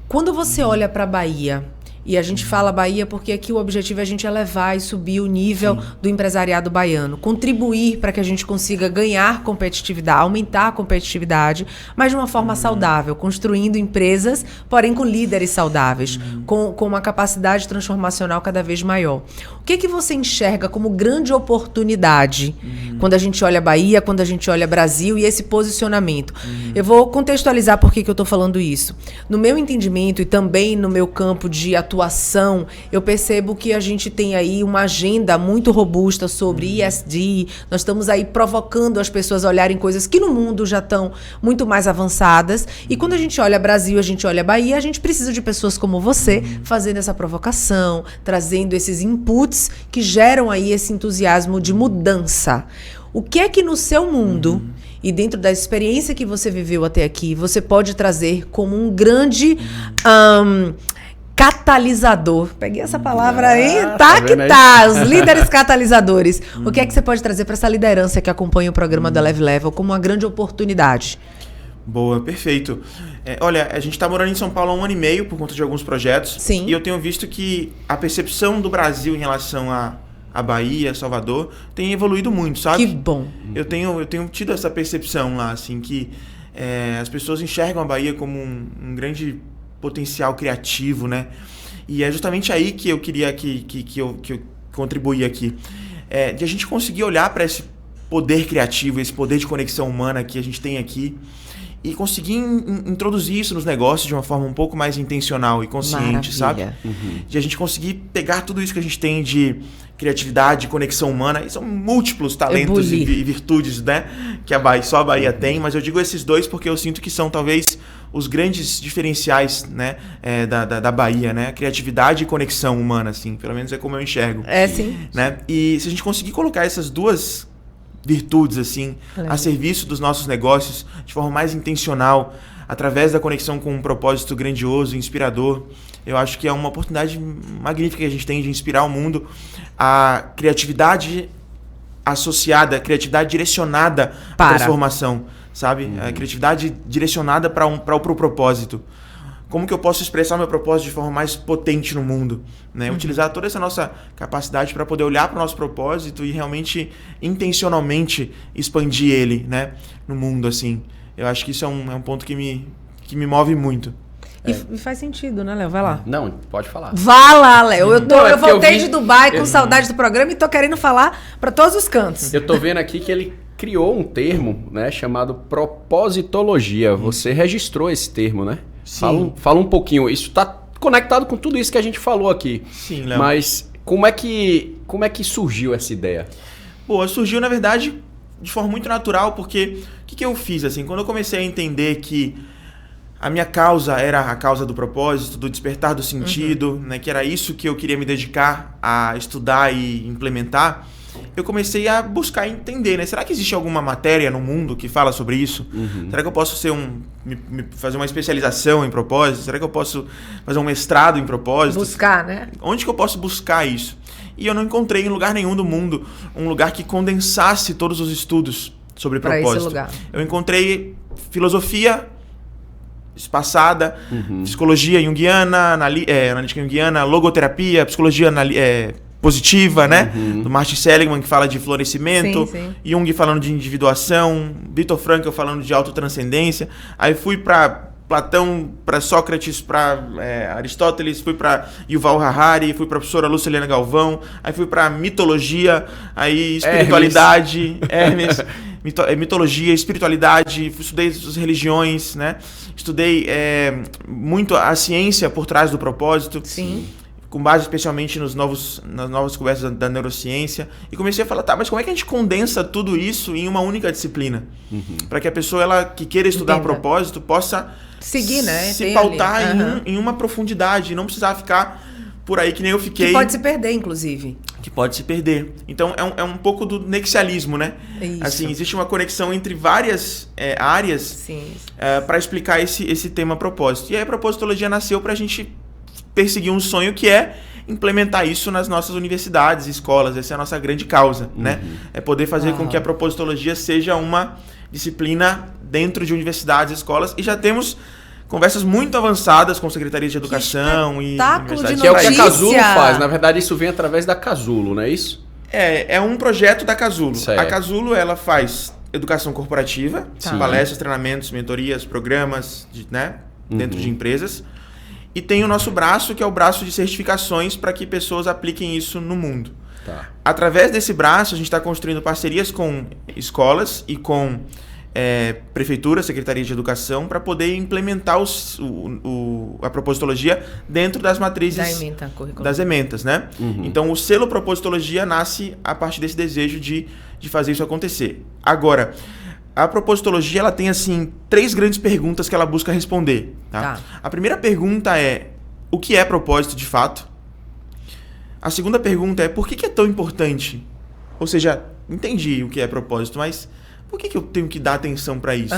Quando você olha para a Bahia, e a gente fala Bahia porque aqui o objetivo é a gente elevar e subir o nível do empresariado baiano, contribuir para que a gente consiga ganhar competitividade, aumentar a competitividade, mas de uma forma saudável, construindo empresas, porém com líderes saudáveis, com uma capacidade transformacional cada vez maior. O que você enxerga como grande oportunidade quando a gente olha a Bahia, quando a gente olha Brasil e esse posicionamento. Eu vou contextualizar por que eu estou falando isso. No meu entendimento e também no meu campo de atuação, eu percebo que a gente tem aí uma agenda muito robusta sobre ESG. Nós estamos aí provocando as pessoas a olharem coisas que no mundo já estão muito mais avançadas. E quando a gente olha Brasil, a gente olha Bahia, a gente precisa de pessoas como você fazendo essa provocação, trazendo esses inputs que geram aí esse entusiasmo de mudança. O que é que no seu mundo e dentro da experiência que você viveu até aqui, você pode trazer como um grande catalisador? Peguei essa palavra aí, tá que tá, os líderes catalisadores. O que é que você pode trazer para essa liderança que acompanha o programa da Eleve Level como uma grande oportunidade?
Boa, perfeito. Olha, a gente está morando em São Paulo há 1 ano e meio por conta de alguns projetos.
Sim.
E eu tenho visto que a percepção do Brasil em relação a Bahia, Salvador, tem evoluído muito, sabe?
Que bom.
Eu tenho tido essa percepção lá, assim, que as pessoas enxergam a Bahia como um grande potencial criativo, né? E é justamente aí que eu queria que eu contribuir aqui. De a gente conseguir olhar para esse poder criativo, esse poder de conexão humana que a gente tem aqui e conseguir introduzir isso nos negócios de uma forma um pouco mais intencional e consciente, sabe? De a gente conseguir pegar tudo isso que a gente tem de criatividade, conexão humana, e são múltiplos talentos e virtudes, né? Que só a Bahia tem, mas eu digo esses dois porque eu sinto que são talvez os grandes diferenciais, né, da Bahia, né? Criatividade e conexão humana, assim, pelo menos é como eu enxergo.
Sim.
Né? E se a gente conseguir colocar essas duas virtudes, assim, a serviço dos nossos negócios, de forma mais intencional, através da conexão com um propósito grandioso, inspirador, eu acho que é uma oportunidade magnífica que a gente tem de inspirar o mundo. A criatividade associada, a criatividade direcionada à transformação, sabe? A criatividade direcionada para o propósito. Como que eu posso expressar meu propósito de forma mais potente no mundo, né? Utilizar toda essa nossa capacidade para poder olhar para o nosso propósito e realmente, intencionalmente, expandir ele, né, no mundo, assim. Eu acho que isso é um ponto que me move muito.
E faz sentido, né, Léo? Vai lá.
Não, pode falar.
Vá lá, Léo. Eu voltei de Dubai com saudade do programa e tô querendo falar para todos os cantos.
Eu tô vendo aqui que ele criou um termo, né, chamado propositologia. Você registrou esse termo, né?
Sim.
Fala um pouquinho. Isso está conectado com tudo isso que a gente falou aqui.
Sim, Léo.
Mas como é que surgiu essa ideia?
Pô, surgiu, na verdade, de forma muito natural, porque o que eu fiz, assim? Quando eu comecei a entender que a minha causa era a causa do propósito, do despertar do sentido, né, que era isso que eu queria me dedicar a estudar e implementar, eu comecei a buscar entender, né? Será que existe alguma matéria no mundo que fala sobre isso? Será que eu posso fazer uma especialização em propósito? Será que eu posso fazer um mestrado em propósito?
Buscar, né?
Onde que eu posso buscar isso? E eu não encontrei em lugar nenhum do mundo um lugar que condensasse todos os estudos sobre propósito.
Esse lugar.
Eu encontrei filosofia espaçada, psicologia junguiana, analítica junguiana, logoterapia, psicologia positiva, né? Do Martin Seligman, que fala de florescimento.
Sim.
Jung falando de individuação. Viktor Frankl falando de autotranscendência. Aí fui para Platão, para Sócrates, para Aristóteles. Fui para Yuval Harari. Fui para a professora Lucilena Galvão. Aí fui para mitologia. Aí espiritualidade. Hermes. Mitologia, espiritualidade. Estudei as religiões, né? Estudei muito a ciência por trás do propósito.
Sim.
Com base especialmente nas novas descobertas da neurociência. E comecei a falar, mas como é que a gente condensa tudo isso em uma única disciplina? Para que a pessoa que queira estudar propósito possa
seguir, né?
Se pautar em uma profundidade, e não precisar ficar por aí que nem eu fiquei.
Que pode se perder, inclusive.
Que pode se perder. Então, é um pouco do nexialismo, né?
Isso.
Assim, existe uma conexão entre várias áreas para explicar esse tema propósito. E aí a propositologia nasceu para a gente perseguir um sonho que é implementar isso nas nossas universidades, escolas. Essa é a nossa grande causa, né? É poder fazer com que a propositologia seja uma disciplina dentro de universidades, escolas. E já temos conversas muito avançadas com secretarias de educação e universidades.
Que é o que a Casulo faz. Na verdade, isso vem através da Casulo, não é isso?
É um projeto da Casulo.
Certo.
A Casulo, ela faz educação corporativa, palestras, treinamentos, mentorias, programas, dentro de empresas. E tem o nosso braço, que é o braço de certificações para que pessoas apliquem isso no mundo.
Tá.
Através desse braço, a gente está construindo parcerias com escolas e com prefeitura, secretaria de educação, para poder implementar a propositologia dentro das matrizes das ementas, né? Então, o selo propositologia nasce a partir desse desejo de fazer isso acontecer. Agora, a propositologia, ela tem, assim, 3 grandes perguntas que ela busca responder. Tá? A primeira pergunta é: o que é propósito de fato? A segunda pergunta é: por que é tão importante? Ou seja, entendi o que é propósito, mas por que eu tenho que dar atenção para isso?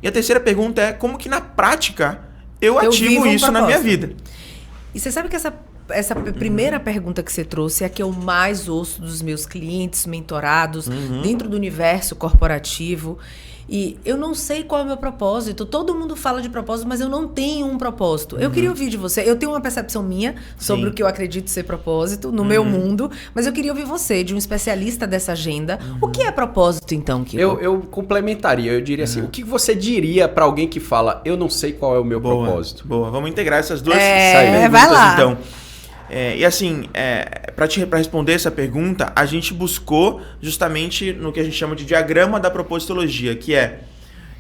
E a terceira pergunta é: como que na prática eu ativo isso na minha vida?
E você sabe que essa primeira pergunta que você trouxe é a que eu mais ouço dos meus clientes, mentorados, dentro do universo corporativo. E eu não sei qual é o meu propósito. Todo mundo fala de propósito, mas eu não tenho um propósito. Eu queria ouvir de você. Eu tenho uma percepção minha sobre o que eu acredito ser propósito no meu mundo, mas eu queria ouvir você, de um especialista dessa agenda. O que é propósito, então, Kiko?
Eu complementaria. Eu diria assim, o que você diria para alguém que fala, eu não sei qual é o meu propósito?
Boa, vamos integrar essas duas
perguntas, vai lá.
Então. E assim, para responder essa pergunta, a gente buscou justamente no que a gente chama de diagrama da propositologia, que é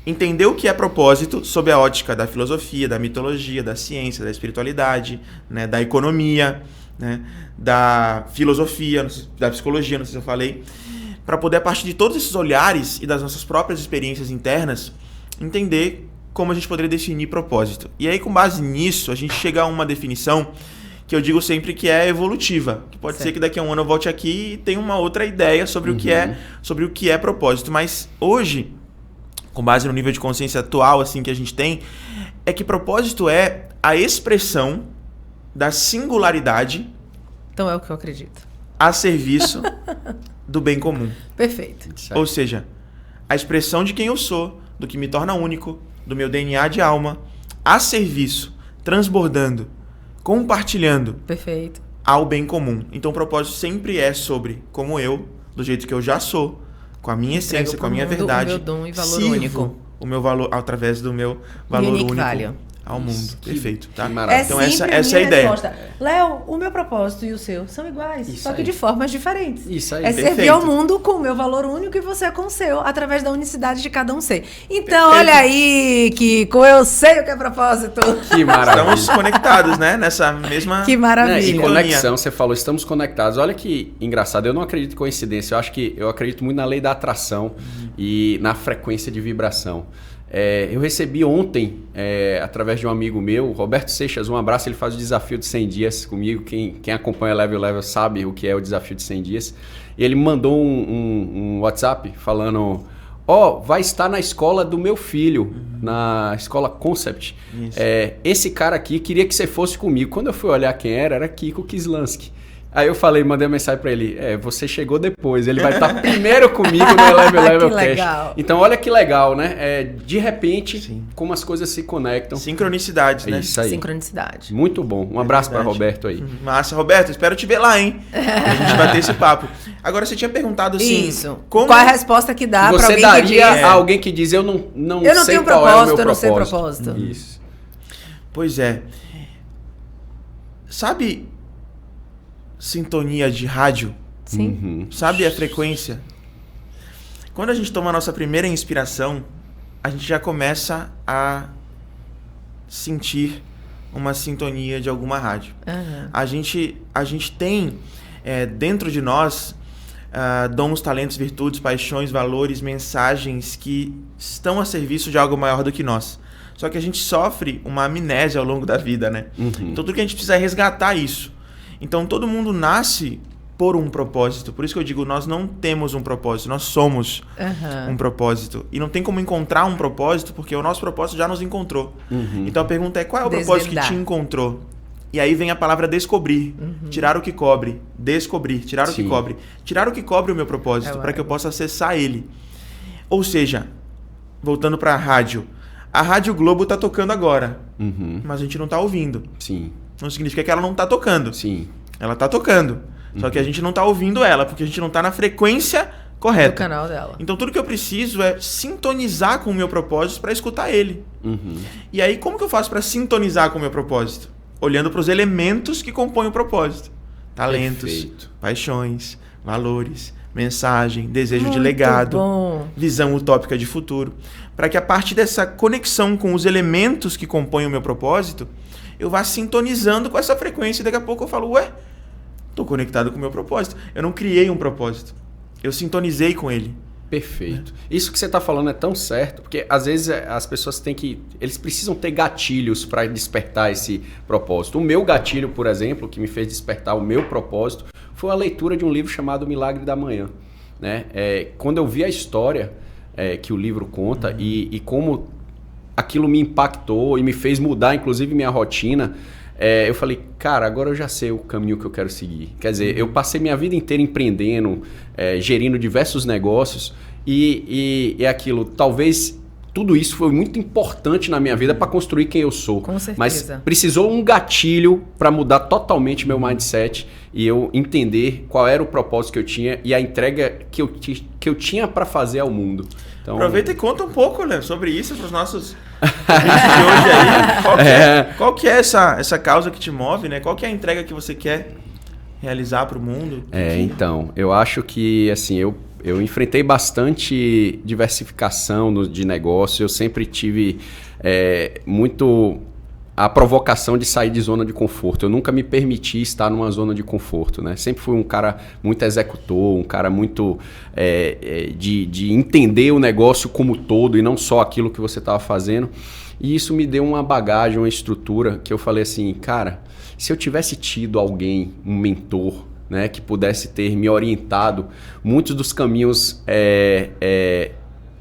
entender o que é propósito sob a ótica da filosofia, da mitologia, da ciência, da espiritualidade, né, da economia, né, da filosofia, da psicologia, não sei se eu falei, para poder, a partir de todos esses olhares e das nossas próprias experiências internas, entender como a gente poderia definir propósito. E aí, com base nisso, a gente chega a uma definição que eu digo sempre que é evolutiva. Que pode ser que daqui a um ano eu volte aqui e tenha uma outra ideia sobre o que é propósito. Mas hoje, com base no nível de consciência atual assim, que a gente tem, é que propósito é a expressão da singularidade.
Então é o que eu acredito.
A serviço do bem comum.
Perfeito.
Ou seja, a expressão de quem eu sou, do que me torna único, do meu DNA de alma, a serviço, transbordando, compartilhando.
Perfeito.
Ao bem comum. Então o propósito sempre é sobre como eu, do jeito que eu já sou, com a minha essência, com a minha verdade,
o meu dom e valor
sirvo
único.
O meu valor através do meu valor único
value.
Ao mundo. Perfeito, tá?
Então
essa é a ideia.
Léo, o meu propósito e o seu são iguais, só que de formas diferentes.
Isso aí.
É servir ao mundo com o meu valor único e você com o seu, através da unicidade de cada um ser. Então, olha aí, Kiko, eu sei o que é propósito.
Que maravilha.
Estamos conectados, né? Nessa mesma...
Que maravilha.
E conexão, você falou, estamos conectados. Olha que engraçado, eu não acredito em coincidência, eu acredito muito na lei da atração e na frequência de vibração. Eu recebi ontem, através de um amigo meu, Roberto Seixas, um abraço, ele faz o desafio de 100 dias comigo, quem acompanha Level sabe o que é o desafio de 100 dias, e ele me mandou um WhatsApp falando, vai estar na escola do meu filho, na escola Concept, esse cara aqui queria que você fosse comigo. Quando eu fui olhar quem era Kiko Kislansky. Aí eu mandei uma mensagem pra ele, você chegou depois, ele vai estar primeiro comigo no Level Cash.
Legal.
Então olha que legal, né? De repente, como as coisas se conectam.
Sincronicidade, né?
Isso aí.
Sincronicidade.
Muito bom. Um abraço pra Roberto aí.
Massa, Roberto, espero te ver lá, hein? A gente bater esse papo. Agora, você tinha perguntado assim...
Isso. Qual é a resposta que dá pra alguém
que diz... Você daria a alguém que diz, eu não sei
tenho
qual
propósito,
é o meu
eu não sei
propósito.
propósito.
Isso.
Pois é. Sabe... sintonia de rádio?
Sim.
Sabe a frequência? Quando a gente toma a nossa primeira inspiração, a gente já começa a sentir uma sintonia de alguma rádio. A gente tem dentro de nós dons, talentos, virtudes, paixões, valores, mensagens que estão a serviço de algo maior do que nós. Só que a gente sofre uma amnésia ao longo da vida, né? Então tudo que a gente precisa é resgatar isso. Então, todo mundo nasce por um propósito. Por isso que eu digo, nós não temos um propósito, nós somos um propósito. E não tem como encontrar um propósito, porque o nosso propósito já nos encontrou. Então, a pergunta é, qual é o propósito que te encontrou? E aí vem a palavra descobrir. Tirar o que cobre. Descobrir. Tirar o que cobre. Tirar o que cobre o meu propósito, para que eu possa acessar ele. Ou seja, voltando para a rádio. A Rádio Globo está tocando agora, mas a gente não está ouvindo.
Sim.
Não significa que ela não está tocando.
Sim.
Ela está tocando. Só que a gente não está ouvindo ela, porque a gente não está na frequência correta.
Do canal dela.
Então tudo que eu preciso é sintonizar com o meu propósito para escutar ele. E aí, como que eu faço para sintonizar com o meu propósito? Olhando para os elementos que compõem o propósito. talentos,
Perfeito.
paixões, valores, mensagem, desejo de
Muito
legado,
bom.
visão utópica de futuro, para que a partir dessa conexão com os elementos que compõem o meu propósito, eu vá sintonizando com essa frequência e daqui a pouco eu falo, ué, estou conectado com o meu propósito. Eu não criei um propósito, eu sintonizei com ele.
Perfeito. Isso que você está falando é tão certo, porque às vezes as pessoas eles precisam ter gatilhos para despertar esse propósito. O meu gatilho, por exemplo, que me fez despertar o meu propósito, foi a leitura de um livro chamado Milagre da Manhã. Né? Quando eu vi a história que o livro conta e como aquilo me impactou e me fez mudar, inclusive, minha rotina, eu falei, cara, agora eu já sei o caminho que eu quero seguir. Quer dizer, eu passei minha vida inteira empreendendo, gerindo diversos negócios e é aquilo, talvez tudo isso foi muito importante na minha vida para construir quem eu sou.
Com certeza.
Mas precisou um gatilho para mudar totalmente meu mindset e eu entender qual era o propósito que eu tinha e a entrega que eu tinha para fazer ao mundo. Então,
aproveita e conta um pouco, Léo, sobre isso para os nossos ouvintes de hoje aí. Qual que é essa causa que te move, né? Qual que é a entrega que você quer realizar para o mundo?
Então, eu acho que assim, eu enfrentei bastante diversificação de negócio. Eu sempre tive muito a provocação de sair de zona de conforto. Eu nunca me permiti estar numa zona de conforto, né? Sempre fui um cara muito executor, um cara muito de entender o negócio como todo e não só aquilo que você estava fazendo. E isso me deu uma bagagem, uma estrutura que eu falei assim, cara, se eu tivesse tido alguém, um mentor, né, que pudesse ter me orientado, muitos dos caminhos,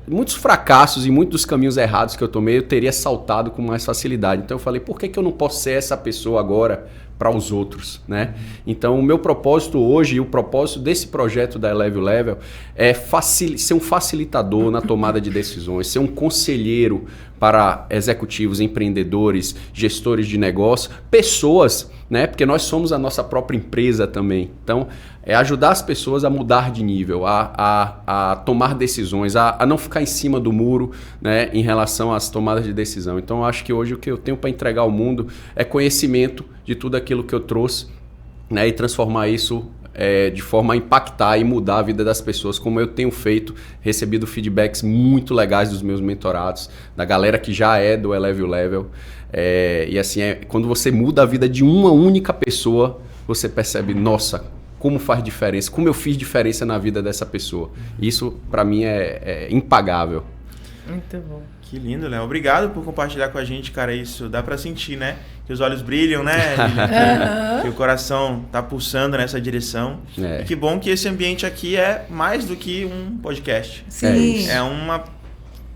muitos fracassos e muitos dos caminhos errados que eu tomei, eu teria saltado com mais facilidade. Então eu falei, por que eu não posso ser essa pessoa agora para os outros, né? Então o meu propósito hoje e o propósito desse projeto da Eleve o Level é ser um facilitador na tomada de decisões, ser um conselheiro para executivos, empreendedores, gestores de negócio, pessoas, né? Porque nós somos a nossa própria empresa também. Então, é ajudar as pessoas a mudar de nível, a tomar decisões, a não ficar em cima do muro, né, em relação às tomadas de decisão. Então, eu acho que hoje o que eu tenho para entregar ao mundo é conhecimento de tudo aquilo que eu trouxe, né, e transformar isso de forma a impactar e mudar a vida das pessoas, como eu tenho feito, recebido feedbacks muito legais dos meus mentorados, da galera que já é do Eleve o Level. E assim, quando você muda a vida de uma única pessoa, você percebe, nossa, como faz diferença, como eu fiz diferença na vida dessa pessoa. Isso, para mim, é impagável.
Muito bom.
Que lindo, Léo. Obrigado por compartilhar com a gente, cara. Isso dá pra sentir, né? Que os olhos brilham, né? Que o coração tá pulsando nessa direção. E que bom que esse ambiente aqui é mais do que um podcast.
Sim.
É uma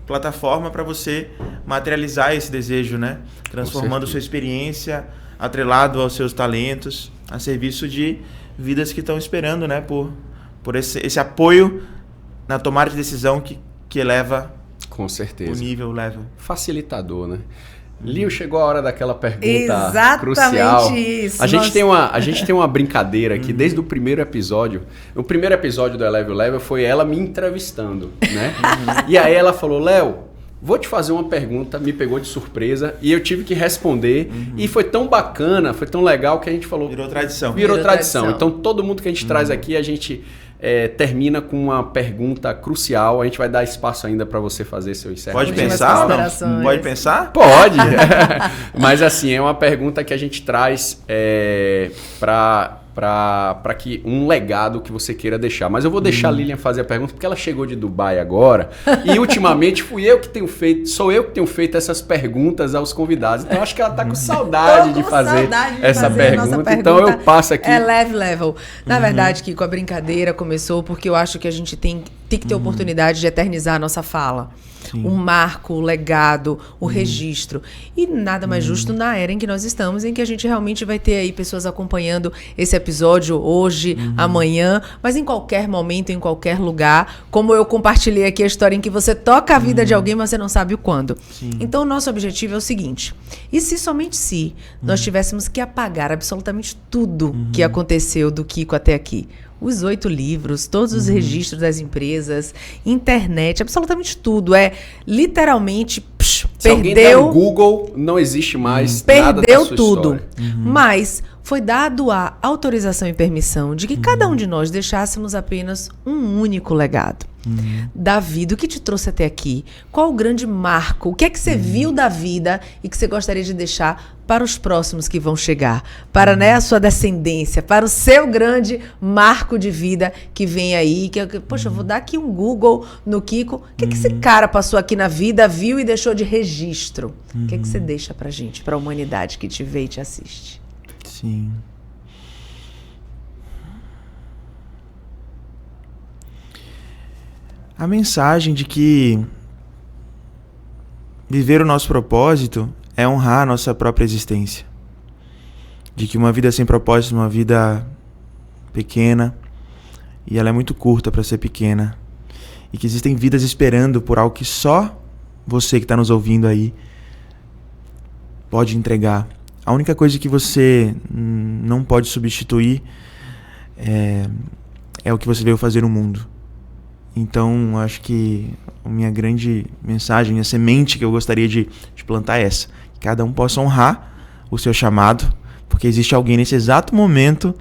plataforma para você materializar esse desejo, né? Transformando sua experiência, atrelado aos seus talentos, a serviço de vidas que estão esperando, né? Por esse apoio na tomada de decisão que eleva
com certeza
o nível, o level.
Facilitador, né? Lio, chegou a hora daquela pergunta
exatamente
crucial.
Isso.
A gente tem uma brincadeira aqui desde o primeiro episódio. O primeiro episódio do Eleve o Level foi ela me entrevistando, né? E aí ela falou, Léo, vou te fazer uma pergunta, me pegou de surpresa e eu tive que responder. E foi tão bacana, foi tão legal que a gente falou...
Virou tradição.
Virou tradição. Então todo mundo que a gente traz aqui, a gente... termina com uma pergunta crucial. A gente vai dar espaço ainda para você fazer seu encerramento.
Pode pensar ou não? Pode pensar?
Pode. Mas assim, é uma pergunta que a gente traz para que um legado que você queira deixar. Mas eu vou deixar a Lilian fazer a pergunta porque ela chegou de Dubai agora e ultimamente sou eu que tenho feito essas perguntas aos convidados. Então acho que ela está com saudade de fazer essa pergunta. Então eu passo aqui.
Eleve Level. Na verdade, Kiko, a brincadeira começou porque eu acho que a gente tem que ter oportunidade de eternizar a nossa fala. Sim. O marco, o legado, o registro. E nada mais justo na era em que nós estamos, em que a gente realmente vai ter aí pessoas acompanhando esse episódio hoje, amanhã, mas em qualquer momento, em qualquer lugar. Como eu compartilhei aqui a história em que você toca a vida de alguém, mas você não sabe o quando. Sim. Então, o nosso objetivo é o seguinte. E se somente se nós tivéssemos que apagar absolutamente tudo que aconteceu do Kiko até aqui? Os 8 livros, todos os registros das empresas, internet, absolutamente tudo. Literalmente,
se alguém der no Google, não existe mais nada da sua
tudo.
história.
Mas foi dado a autorização e permissão de que cada um de nós deixássemos apenas um único legado. Da vida, o que te trouxe até aqui? Qual o grande marco? O que é que você viu da vida e que você gostaria de deixar para os próximos que vão chegar? Para a sua descendência, para o seu grande marco de vida que vem aí. Poxa, eu vou dar aqui um Google no Kiko. O que é que esse cara passou aqui na vida, viu e deixou de registro? O que é que você deixa pra gente, pra humanidade que te vê e te assiste?
Sim. A mensagem de que viver o nosso propósito é honrar a nossa própria existência. De que uma vida sem propósito é uma vida pequena e ela é muito curta para ser pequena. E que existem vidas esperando por algo que só você que está nos ouvindo aí pode entregar. A única coisa que você não pode substituir é o que você veio fazer no mundo. Então, acho que a minha grande mensagem, a semente que eu gostaria de plantar é essa. Que cada um possa honrar o seu chamado, porque existe alguém nesse exato momento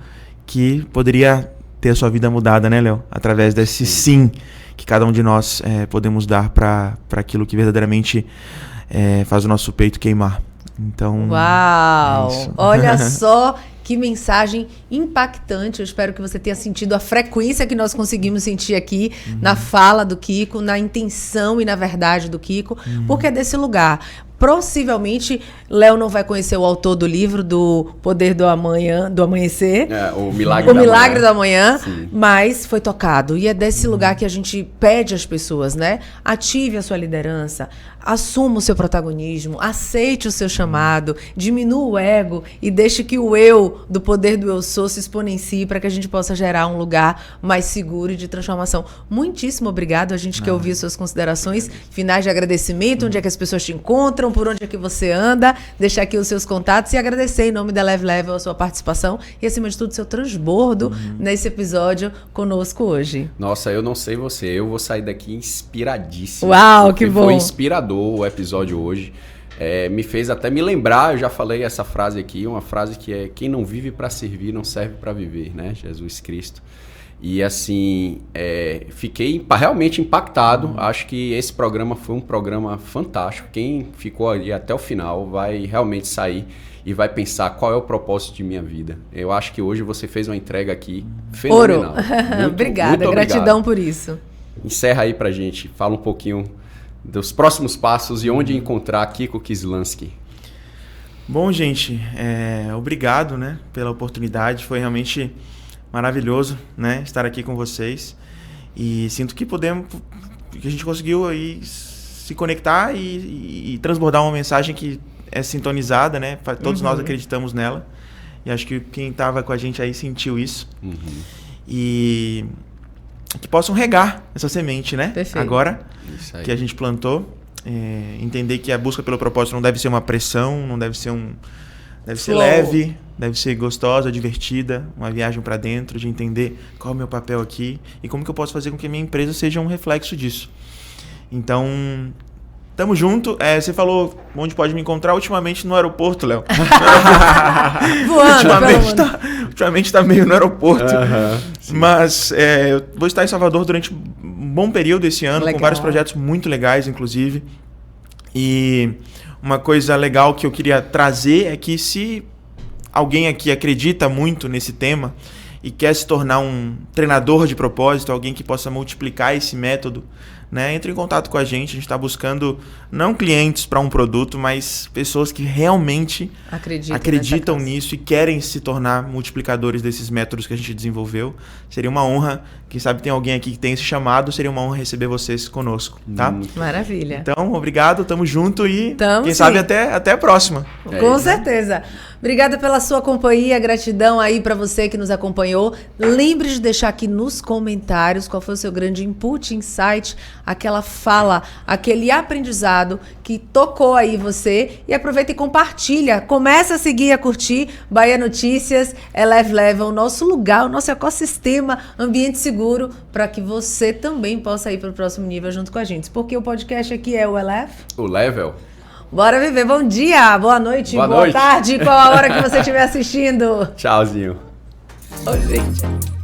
que poderia ter a sua vida mudada, né, Léo? Através desse sim que cada um de nós podemos dar para aquilo que verdadeiramente faz o nosso peito queimar. Então,
uau! Olha só que mensagem impactante. Eu espero que você tenha sentido a frequência que nós conseguimos sentir aqui na fala do Kiko, na intenção e na verdade do Kiko, porque é desse lugar. Possivelmente, Léo não vai conhecer o autor do livro do Poder do Amanhecer.
O Milagre
da Manhã,
Sim.
Mas foi tocado. E é desse lugar que a gente pede às pessoas, né? Ative a sua liderança, assuma o seu protagonismo, aceite o seu chamado, diminua o ego e deixe que o eu, do poder do eu sou, se exponencie para que a gente possa gerar um lugar mais seguro e de transformação. Muitíssimo obrigado. A gente quer ouvir suas considerações finais de agradecimento, onde é que as pessoas te encontram, por onde é que você anda, deixar aqui os seus contatos e agradecer em nome da Eleve Level a sua participação e, acima de tudo, seu transbordo nesse episódio conosco hoje.
Nossa, eu não sei você, eu vou sair daqui inspiradíssimo.
Uau, que bom!
Foi inspirador o episódio hoje. Me fez até me lembrar, eu já falei essa frase aqui, uma frase que é: quem não vive para servir não serve para viver, né? Jesus Cristo. E assim, fiquei realmente impactado. Acho que esse programa foi um programa fantástico. Quem ficou ali até o final vai realmente sair e vai pensar qual é o propósito de minha vida. Eu acho que hoje você fez uma entrega aqui fenomenal.
Obrigada, gratidão por isso.
Encerra aí pra gente, fala um pouquinho dos próximos passos e onde encontrar Kiko Kislansky.
Bom, gente, obrigado, né, pela oportunidade. Foi realmente maravilhoso, né, estar aqui com vocês. E sinto que a gente conseguiu aí se conectar e transbordar uma mensagem que é sintonizada, né? Todos nós acreditamos nela. E acho que quem estava com a gente aí sentiu isso. E que possam regar essa semente, né?
Perfeito.
Agora que a gente plantou. Entender que a busca pelo propósito não deve ser uma pressão, não deve ser deve ser leve, deve ser gostosa, divertida, uma viagem para dentro, de entender qual é o meu papel aqui e como que eu posso fazer com que a minha empresa seja um reflexo disso. Então, tamo junto. Você falou onde pode me encontrar ultimamente no aeroporto, Léo.
Voando,
ultimamente tá meio no aeroporto. Mas eu vou estar em Salvador durante um bom período esse ano, com vários projetos muito legais, inclusive. E uma coisa legal que eu queria trazer é que se alguém aqui acredita muito nesse tema e quer se tornar um treinador de propósito, alguém que possa multiplicar esse método, né, entre em contato com a gente. A gente está buscando não clientes para um produto, mas pessoas que realmente acreditam nisso e querem se tornar multiplicadores desses métodos que a gente desenvolveu. Seria uma honra, quem sabe tem alguém aqui que tem esse chamado, seria uma honra receber vocês conosco, tá?
Maravilha.
Então, obrigado, tamo junto e
quem
sabe até a próxima.
Com certeza. Obrigada pela sua companhia, gratidão aí para você que nos acompanhou. Lembre de deixar aqui nos comentários qual foi o seu grande input, insight, aquela fala, aquele aprendizado que tocou aí você. E aproveita e compartilha. Começa a seguir, a curtir Bahia Notícias, Eleve Level, o nosso lugar, o nosso ecossistema, ambiente seguro, para que você também possa ir para o próximo nível junto com a gente. Porque o podcast aqui é o Eleve.
O Level.
Bora viver. Bom dia, boa noite,
boa
tarde, qual a hora que você estiver assistindo.
Tchauzinho.
Ô, gente.